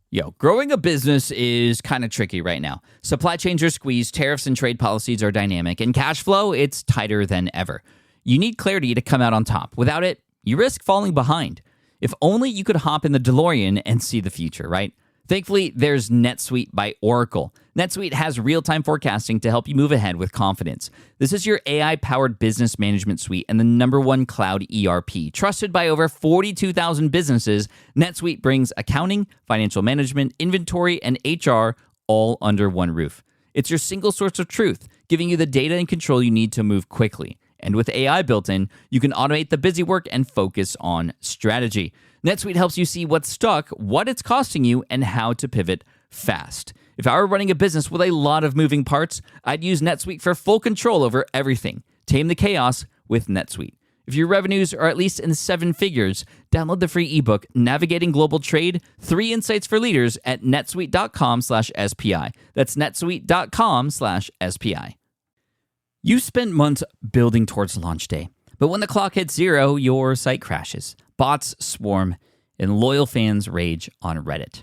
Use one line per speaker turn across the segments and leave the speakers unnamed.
Yo, growing a business is kind of tricky right now. Supply chains are squeezed, tariffs and trade policies are dynamic, and cash flow, it's tighter than ever. You need clarity to come out on top. Without it, you risk falling behind. If only you could hop in the DeLorean and see the future, right? Thankfully, there's NetSuite by Oracle. NetSuite has real-time forecasting to help you move ahead with confidence. This is your AI-powered business management suite and the #1 cloud ERP. Trusted by over 42,000 businesses, NetSuite brings accounting, financial management, inventory, and HR all under one roof. It's your single source of truth, giving you the data and control you need to move quickly. And with AI built in, you can automate the busy work and focus on strategy. NetSuite helps you see what's stuck, what it's costing you, and how to pivot fast. If I were running a business with a lot of moving parts, I'd use NetSuite for full control over everything. Tame the chaos with NetSuite. If your revenues are at least in 7 figures, download the free ebook, Navigating Global Trade, 3 Insights for Leaders at netsuite.com/SPI. That's netsuite.com/SPI. You spent months building towards launch day, but when the clock hits 0, your site crashes. Bots swarm, and loyal fans rage on Reddit.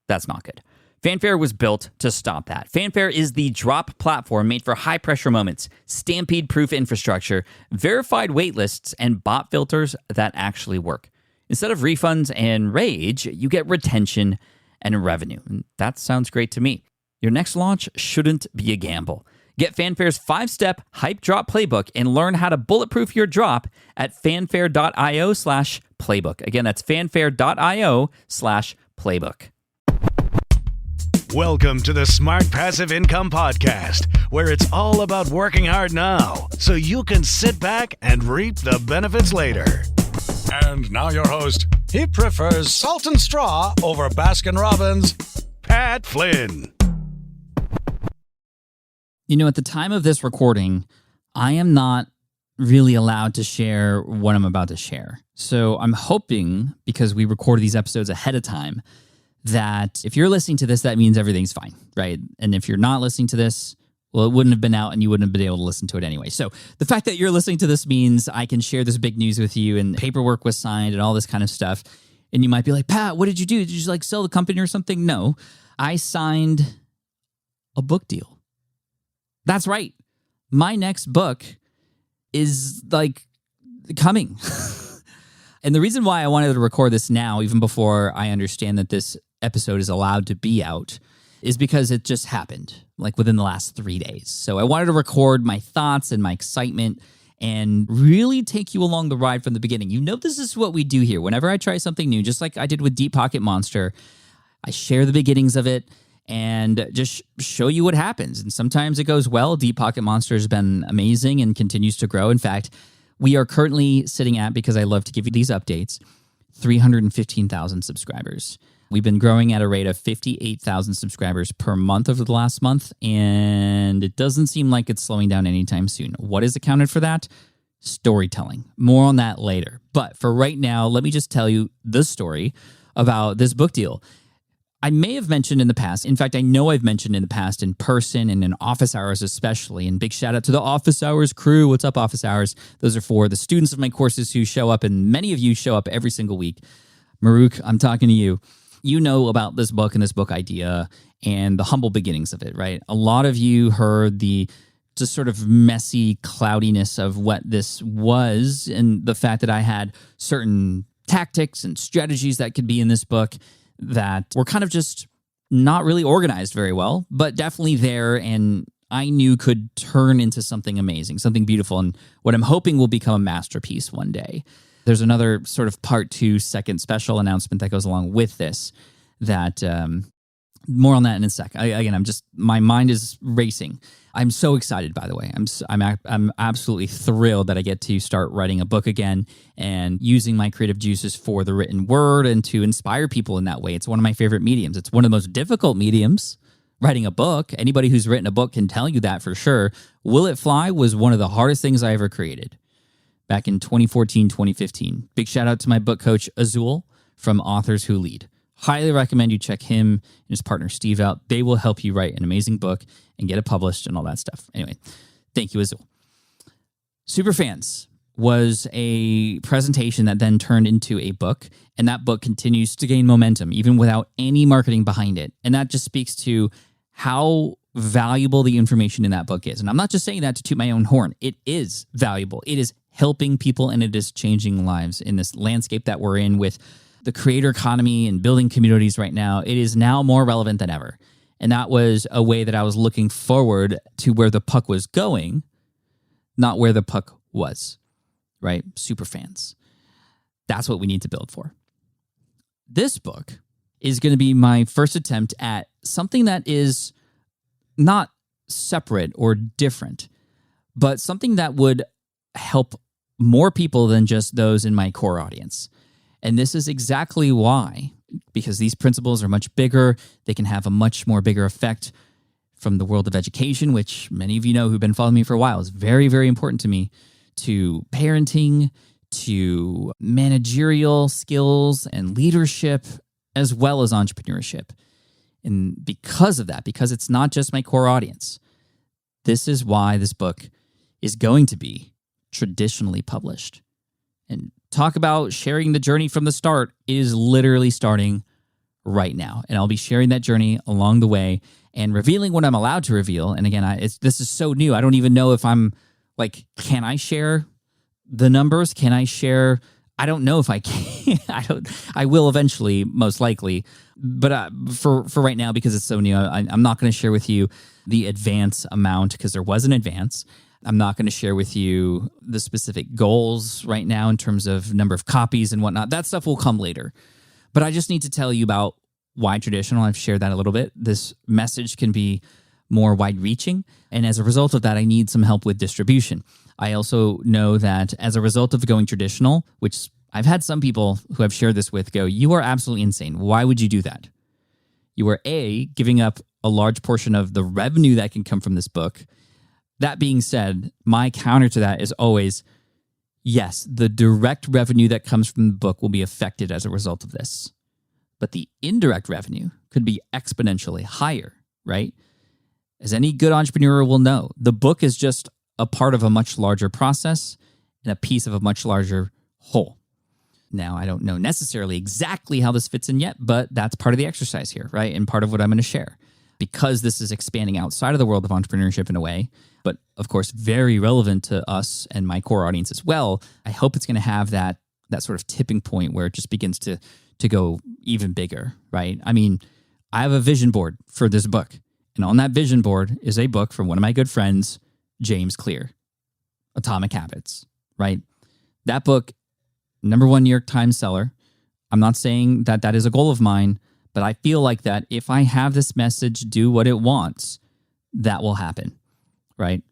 That's not good. Fanfare was built to stop that. Fanfare is the drop platform made for high-pressure moments, stampede-proof infrastructure, verified waitlists, and bot filters that actually work. Instead of refunds and rage, you get retention and revenue. And that sounds great to me. Your next launch shouldn't be a gamble. Get Fanfare's 5-step hype drop playbook and learn how to bulletproof your drop at fanfare.io/playbook. Again, that's fanfare.io/playbook.
Welcome to the Smart Passive Income Podcast, where it's all about working hard now so you can sit back and reap the benefits later. And now your host, he prefers salt and straw over Baskin-Robbins, Pat Flynn.
You know, at the time of this recording, I am not really allowed to share what I'm about to share. So I'm hoping, because we record these episodes ahead of time, that if you're listening to this, that means everything's fine, right? And if you're not listening to this, well, it wouldn't have been out and you wouldn't have been able to listen to it anyway. So the fact that you're listening to this means I can share this big news with you, and paperwork was signed and all this kind of stuff. And you might be like, Pat, what did you do? Did you like sell the company or something? No, I signed a book deal. That's right. My next book is like coming. And the reason why I wanted to record this now, even before I understand that this episode is allowed to be out, is because it just happened like within the last 3 days. So I wanted to record my thoughts and my excitement and really take you along the ride from the beginning. You know, this is what we do here. Whenever I try something new, just like I did with Deep Pocket Monster, I share the beginnings of it and just show you what happens. And sometimes it goes well. Deep Pocket Monster has been amazing and continues to grow. In fact, we are currently sitting at, because I love to give you these updates, 315,000 subscribers. We've been growing at a rate of 58,000 subscribers per month over the last month, and it doesn't seem like it's slowing down anytime soon. What is accounted for that? Storytelling. More on that later. But for right now, let me just tell you the story about this book deal. I may have mentioned in the past, in fact, I know I've mentioned in the past in person and in office hours especially, and big shout out to the office hours crew. What's up, office hours? Those are for the students of my courses who show up, and many of you show up every single week. Maruk, I'm talking to you. You know about this book and this book idea and the humble beginnings of it, right? A lot of you heard the just sort of messy cloudiness of what this was and the fact that I had certain tactics and strategies that could be in this book that were kind of just not really organized very well, but definitely there, and I knew could turn into something amazing, something beautiful, and what I'm hoping will become a masterpiece one day. There's another sort of part 2 second special announcement that goes along with this that more on that in a sec. My mind is racing. I'm so excited, by the way. I'm absolutely thrilled that I get to start writing a book again and using my creative juices for the written word and to inspire people in that way. It's one of my favorite mediums. It's one of the most difficult mediums, writing a book. Anybody who's written a book can tell you that for sure. Will It Fly was one of the hardest things I ever created back in 2014, 2015. Big shout out to my book coach, Azul, from Authors Who Lead. Highly recommend you check him and his partner, Steve, out. They will help you write an amazing book and get it published and all that stuff. Anyway, thank you, Azul. Superfans, was a presentation that then turned into a book, and that book continues to gain momentum even without any marketing behind it. And that just speaks to how valuable the information in that book is. And I'm not just saying that to toot my own horn. It is valuable. It is helping people, and it is changing lives in this landscape that we're in with the creator economy and building communities right now. It is now more relevant than ever. And that was a way that I was looking forward to where the puck was going, not where the puck was, right? Super fans. That's what we need to build for. This book is going to be my first attempt at something that is not separate or different, but something that would help more people than just those in my core audience. And this is exactly why, because these principles are much bigger. They can have a much more bigger effect from the world of education, which many of you know who've been following me for a while is very, very important to me, to parenting, to managerial skills and leadership, as well as entrepreneurship. And because of that, because it's not just my core audience, this is why this book is going to be traditionally published. And talk about sharing the journey from the start. It is literally starting right now. And I'll be sharing that journey along the way and revealing what I'm allowed to reveal. And again, this is so new. I don't even know if I'm like, can I share the numbers? Can I share? I don't know if I can. I will eventually, most likely. But for right now, because it's so new, I'm not going to share with you the advance amount because there was an advance. I'm not going to share with you the specific goals right now in terms of number of copies and whatnot. That stuff will come later. But I just need to tell you about why traditional. I've shared that a little bit. This message can be more wide-reaching. And as a result of that, I need some help with distribution. I also know that as a result of going traditional, which I've had some people who I've shared this with go, you are absolutely insane. Why would you do that? You are giving up a large portion of the revenue that can come from this book. That being said, my counter to that is always, yes, the direct revenue that comes from the book will be affected as a result of this. But the indirect revenue could be exponentially higher, right? As any good entrepreneur will know, the book is just a part of a much larger process and a piece of a much larger whole. Now, I don't know necessarily exactly how this fits in yet, but that's part of the exercise here, right? And part of what I'm going to share. Because this is expanding outside of the world of entrepreneurship in a way, but of course, very relevant to us and my core audience as well, I hope it's going to have that sort of tipping point where it just begins to go even bigger, right? I mean, I have a vision board for this book. And on that vision board is a book from one of my good friends, James Clear, Atomic Habits, right? That book, #1 New York Times seller. I'm not saying that that is a goal of mine, but I feel like that if I have this message do what it wants, that will happen, right?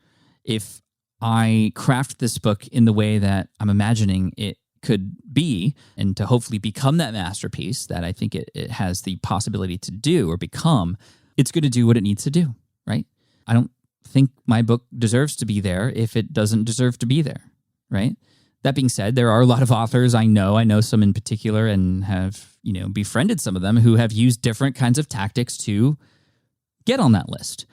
If I craft this book in the way that I'm imagining it could be, and to hopefully become that masterpiece that I think it has the possibility to do or become, it's going to do what it needs to do, right? I don't think my book deserves to be there if it doesn't deserve to be there, right? That being said, there are a lot of authors I know some in particular and have, befriended some of them who have used different kinds of tactics to get on that list.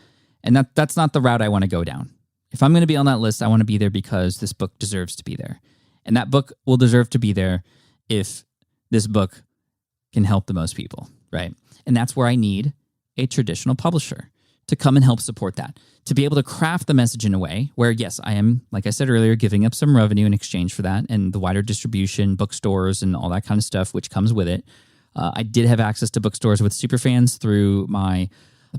And that's not the route I want to go down. If I'm going to be on that list, I want to be there because this book deserves to be there. And that book will deserve to be there if this book can help the most people, right? And that's where I need a traditional publisher to come and help support that, to be able to craft the message in a way where, yes, I am, like I said earlier, giving up some revenue in exchange for that and the wider distribution, bookstores, and all that kind of stuff, which comes with it. I did have access to bookstores with superfans through my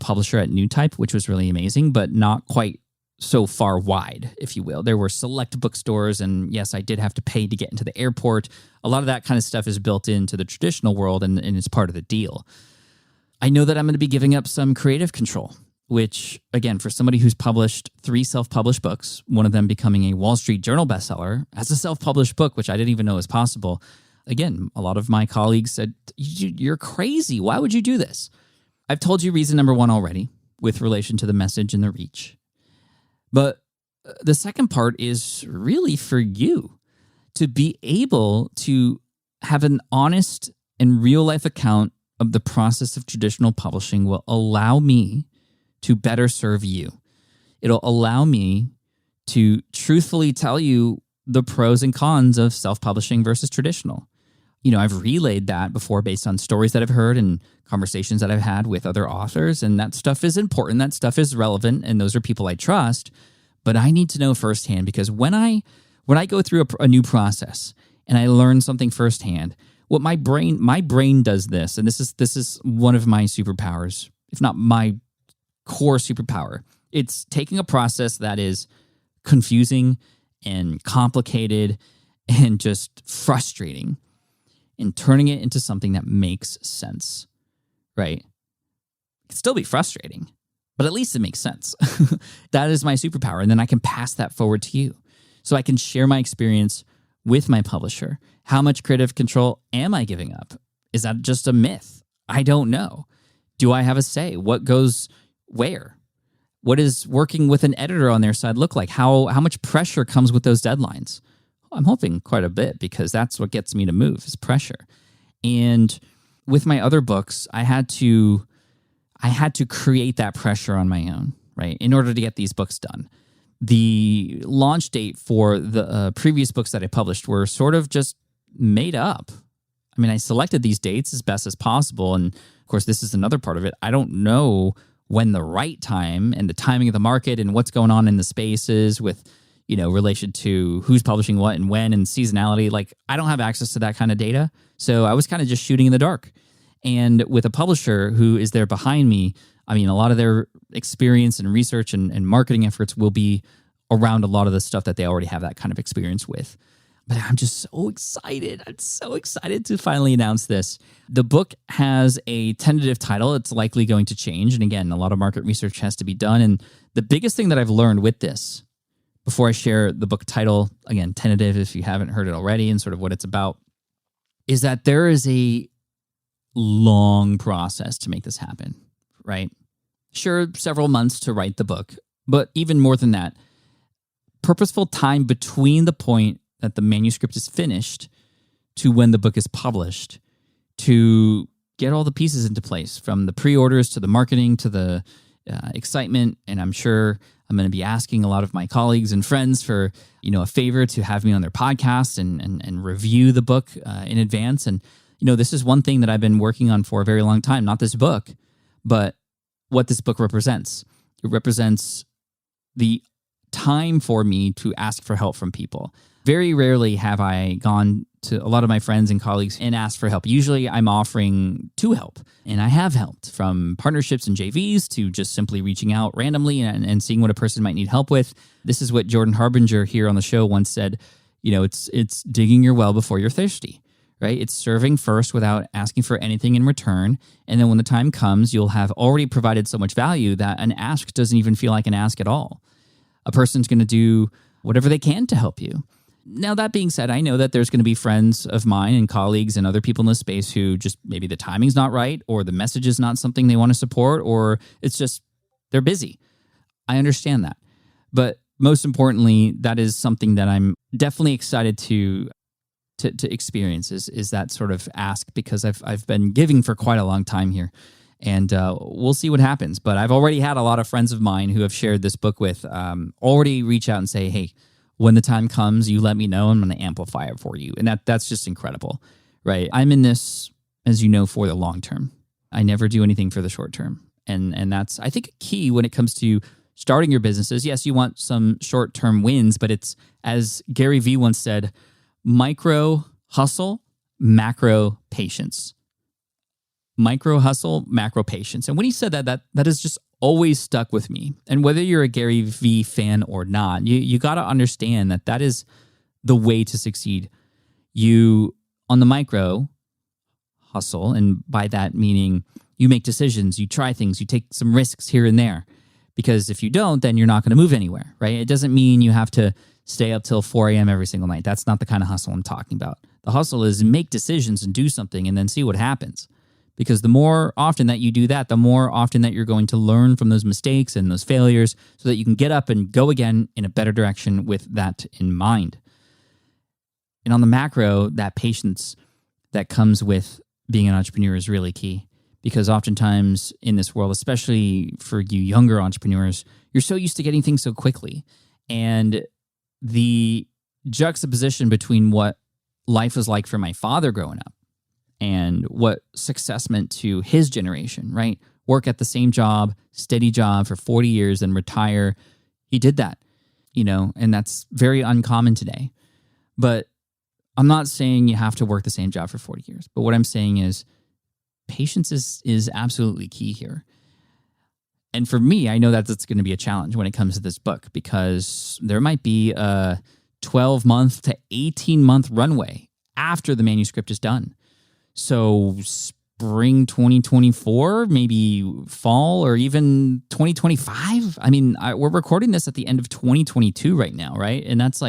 publisher at New Type, which was really amazing, but not quite so far wide, if you will. There were select bookstores, and yes, I did have to pay to get into the airport. A lot of that kind of stuff is built into the traditional world, and it's part of the deal. I know that I'm going to be giving up some creative control, which, again, for somebody who's published 3 self-published books, one of them becoming a Wall Street Journal bestseller, as a self-published book, which I didn't even know was possible. Again, a lot of my colleagues said, you're crazy. Why would you do this? I've told you reason #1 already with relation to the message and the reach. But the second part is really for you to be able to have an honest and real-life account of the process of traditional publishing will allow me to better serve you. It'll allow me to truthfully tell you the pros and cons of self-publishing versus traditional. I've relayed that before based on stories that I've heard and conversations that I've had with other authors, and that stuff is important, that stuff is relevant, and those are people I trust. But I need to know firsthand, because when I go through a new process and I learn something firsthand, what my brain does this, and this is one of my superpowers, if not my core superpower. It's taking a process that is confusing and complicated and just frustrating and turning it into something that makes sense, right? It can still be frustrating, but at least it makes sense. That is my superpower. And then I can pass that forward to you. So I can share my experience with my publisher. How much creative control am I giving up? Is that just a myth? I don't know. Do I have a say? What goes where? What does working with an editor on their side look like? How much pressure comes with those deadlines? I'm hoping quite a bit, because that's what gets me to move, is pressure. And with my other books, I had to create that pressure on my own, right, in order to get these books done. The launch date for the previous books that I published were sort of just made up. I mean, I selected these dates as best as possible. And of course, this is another part of it. I don't know when the right time and the timing of the market and what's going on in the space is with, relation to who's publishing what and when and seasonality. Like, I don't have access to that kind of data. So I was kind of just shooting in the dark. And with a publisher who is there behind me, I mean, a lot of their experience and research and marketing efforts will be around a lot of the stuff that they already have that kind of experience with. But I'm just so excited. I'm so excited to finally announce this. The book has a tentative title. It's likely going to change. And again, a lot of market research has to be done. And the biggest thing that I've learned with this, before I share the book title, again, tentative if you haven't heard it already and sort of what it's about, is that there is a long process to make this happen, right? Sure, several months to write the book, but even more than that, purposeful time between the point that the manuscript is finished to when the book is published to get all the pieces into place, from the pre-orders to the marketing to the excitement. And I'm sure I'm going to be asking a lot of my colleagues and friends for, a favor to have me on their podcast and review the book in advance. And, this is one thing that I've been working on for a very long time, not this book, but what this book represents. It represents the time for me to ask for help from people. Very rarely have I gone to a lot of my friends and colleagues and asked for help. Usually I'm offering to help, and I have helped, from partnerships and JVs to just simply reaching out randomly and seeing what a person might need help with. This is what Jordan Harbinger here on the show once said, it's digging your well before you're thirsty, right? It's serving first without asking for anything in return. And then when the time comes, you'll have already provided so much value that an ask doesn't even feel like an ask at all. A person's going to do whatever they can to help you. Now, that being said, I know that there's going to be friends of mine and colleagues and other people in the space who just maybe the timing's not right, or the message is not something they want to support, or it's just they're busy. I understand that. But most importantly, that is something that I'm definitely excited to experience is that sort of ask, because I've been giving for quite a long time here. And we'll see what happens. But I've already had a lot of friends of mine who have shared this book with already reach out and say, hey, when the time comes, you let me know. I'm going to amplify it for you. And that's just incredible, right? I'm in this, as you know, for the long term. I never do anything for the short term. And that's, I think, key when it comes to starting your businesses. Yes, you want some short-term wins, but it's, as Gary Vee once said, micro hustle, macro patience. Micro hustle, macro patience. And when he said that has just always stuck with me. And whether you're a Gary Vee fan or not, you got to understand that is the way to succeed. You, on the micro hustle, and by that meaning you make decisions, you try things, you take some risks here and there. Because if you don't, then you're not going to move anywhere, right? It doesn't mean you have to stay up till 4 a.m. every single night. That's not the kind of hustle I'm talking about. The hustle is make decisions and do something and then see what happens. Because the more often that you do that, the more often that you're going to learn from those mistakes and those failures so that you can get up and go again in a better direction with that in mind. And on the macro, that patience that comes with being an entrepreneur is really key. Because oftentimes in this world, especially for you younger entrepreneurs, you're so used to getting things so quickly. And the juxtaposition between what life was like for my father growing up and what success meant to his generation, right? Work at the same job, steady job for 40 years and retire. He did that, and that's very uncommon today. But I'm not saying you have to work the same job for 40 years. But what I'm saying is patience is absolutely key here. And for me, I know that that's going to be a challenge when it comes to this book, because there might be a 12-month to 18-month runway after the manuscript is done. So spring 2024, maybe fall, or even 2025. I mean, we're recording this at the end of 2022 right now, right? And that's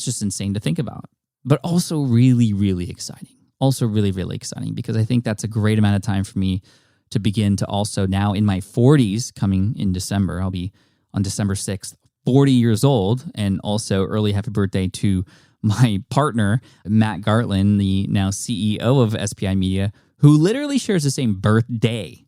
just insane to think about, but also really, really exciting. Also really, really exciting, because I think that's a great amount of time for me to begin to also, now in my 40s, coming in December, I'll be on December 6th, 40 years old, and also early happy birthday to my partner, Matt Gartland, the now CEO of SPI Media, who literally shares the same birthday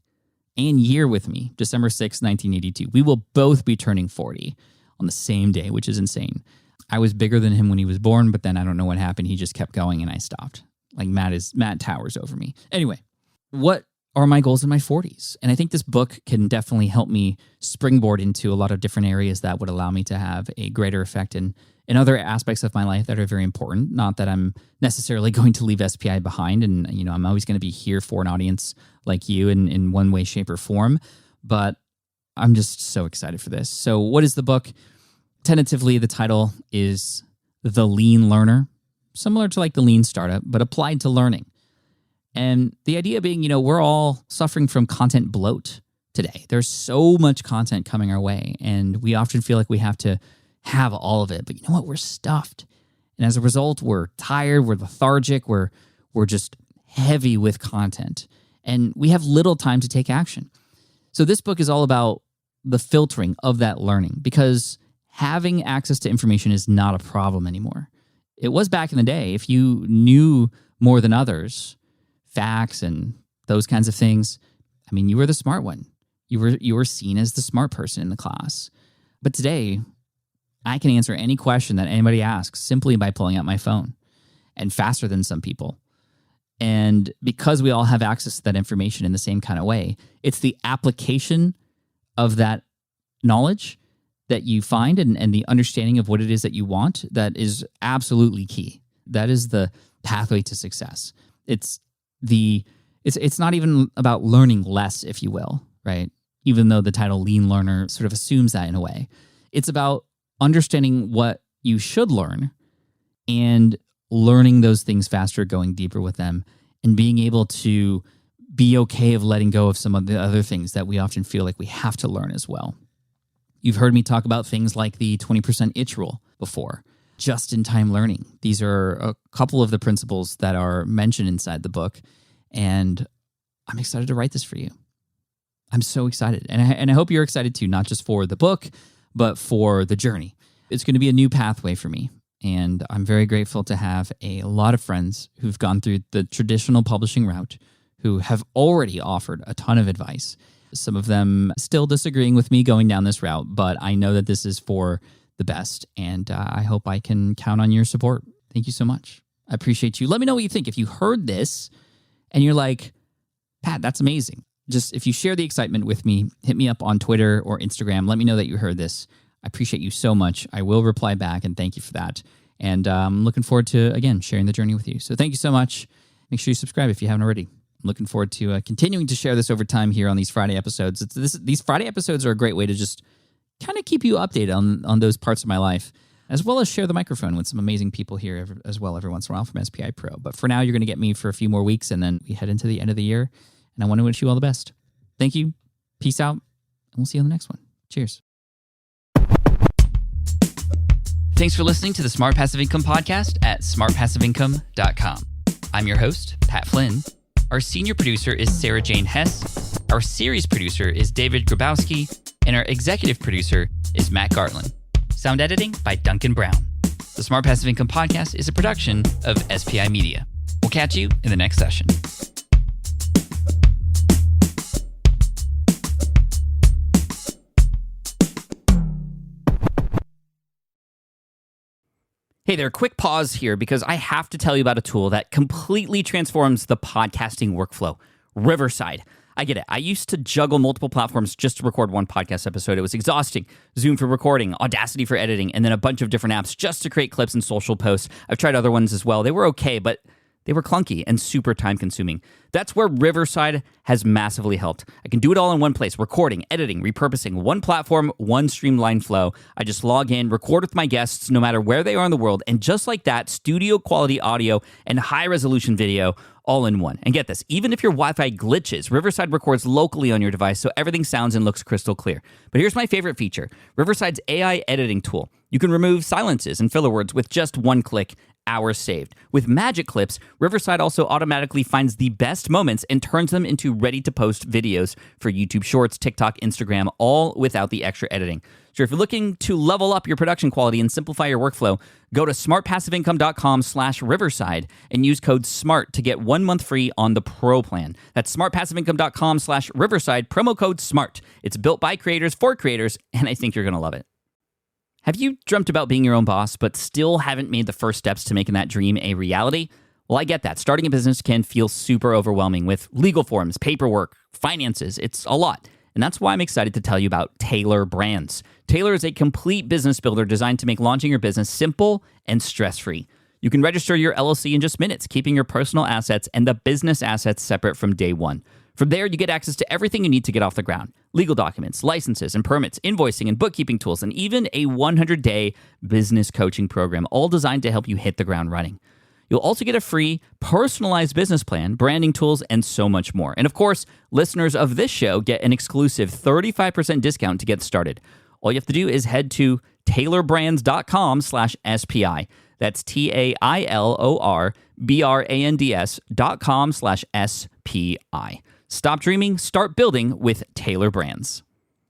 and year with me, December 6th, 1982. We will both be turning 40 on the same day, which is insane. I was bigger than him when he was born, but then I don't know what happened. He just kept going and I stopped. Like Matt towers over me. Anyway, what are my goals in my 40s? And I think this book can definitely help me springboard into a lot of different areas that would allow me to have a greater effect in other aspects of my life that are very important. Not that I'm necessarily going to leave SPI behind, and I'm always going to be here for an audience like you in one way, shape, or form. But I'm just so excited for this. So what is the book? Tentatively, the title is The Lean Learner, similar to like the Lean Startup, but applied to learning. And the idea being, we're all suffering from content bloat today. There's so much content coming our way, and we often feel like we have to have all of it. But you know what? We're stuffed. And as a result, we're tired, we're lethargic, we're just heavy with content. And we have little time to take action. So this book is all about the filtering of that learning, because having access to information is not a problem anymore. It was back in the day. If you knew more than others, facts and those kinds of things, I mean, you were the smart one. You were seen as the smart person in the class. But today, I can answer any question that anybody asks simply by pulling out my phone, and faster than some people. And because we all have access to that information in the same kind of way, it's the application of that knowledge that you find and the understanding of what it is that you want that is absolutely key. That is the pathway to success. It's not even about learning less, if you will, right? Even though the title Lean Learner sort of assumes that in a way. It's about understanding what you should learn and learning those things faster, going deeper with them, and being able to be okay of letting go of some of the other things that we often feel like we have to learn as well. You've heard me talk about things like the 20% itch rule before, just-in-time learning. These are a couple of the principles that are mentioned inside the book, and I'm excited to write this for you. I'm so excited, and I hope you're excited too, not just for the book, but for the journey. It's going to be a new pathway for me, and I'm very grateful to have a lot of friends who've gone through the traditional publishing route, who have already offered a ton of advice. Some of them still disagreeing with me going down this route, but I know that this is for the best, and I hope I can count on your support. Thank you so much. I appreciate you. Let me know what you think. If you heard this and you're like, Pat, that's amazing. Just if you share the excitement with me, hit me up on Twitter or Instagram. Let me know that you heard this. I appreciate you so much. I will reply back, and thank you for that. And I'm looking forward to, again, sharing the journey with you. So thank you so much. Make sure you subscribe if you haven't already. I'm looking forward to continuing to share this over time here on these Friday episodes. These Friday episodes are a great way to just kind of keep you updated on those parts of my life, as well as share the microphone with some amazing people here as well every once in a while from SPI Pro. But for now, you're going to get me for a few more weeks, and then we head into the end of the year, and I want to wish you all the best. Thank you. Peace out, and we'll see you on the next one. Cheers. Thanks for listening to the Smart Passive Income Podcast at smartpassiveincome.com. I'm your host, Pat Flynn. Our senior producer is Sarah Jane Hess. Our series producer is David Grabowski. And our executive producer is Matt Gartland. Sound editing by Duncan Brown. The Smart Passive Income Podcast is a production of SPI Media. We'll catch you in the next session. Hey there, quick pause here because I have to tell you about a tool that completely transforms the podcasting workflow, Riverside. I get it. I used to juggle multiple platforms just to record one podcast episode. It was exhausting. Zoom for recording, Audacity for editing, and then a bunch of different apps just to create clips and social posts. I've tried other ones as well. They were okay, but they were clunky and super time-consuming. That's where Riverside has massively helped. I can do it all in one place: recording, editing, repurposing, one platform, one streamlined flow. I just log in, record with my guests no matter where they are in the world, and just like that, studio-quality audio and high-resolution video all in one. And get this, even if your Wi-Fi glitches, Riverside records locally on your device so everything sounds and looks crystal clear. But here's my favorite feature, Riverside's AI editing tool. You can remove silences and filler words with just one click. Hours saved. With Magic Clips, Riverside also automatically finds the best moments and turns them into ready-to-post videos for YouTube Shorts, TikTok, Instagram, all without the extra editing. So if you're looking to level up your production quality and simplify your workflow, go to smartpassiveincome.com/Riverside and use code SMART to get 1 month free on the Pro plan. That's smartpassiveincome.com/Riverside, promo code SMART. It's built by creators for creators, and I think you're going to love it. Have you dreamt about being your own boss, but still haven't made the first steps to making that dream a reality? Well, I get that. Starting a business can feel super overwhelming with legal forms, paperwork, finances. It's a lot. And that's why I'm excited to tell you about Taylor Brands. Taylor is a complete business builder designed to make launching your business simple and stress-free. You can register your LLC in just minutes, keeping your personal assets and the business assets separate from day one. From there, you get access to everything you need to get off the ground: legal documents, licenses and permits, invoicing and bookkeeping tools, and even a 100-day business coaching program, all designed to help you hit the ground running. You'll also get a free personalized business plan, branding tools, and so much more. And of course, listeners of this show get an exclusive 35% discount to get started. All you have to do is head to taylorbrands.com/SPI. That's TAILORBRANDS.com/SPI. Stop dreaming, start building with Taylor Brands.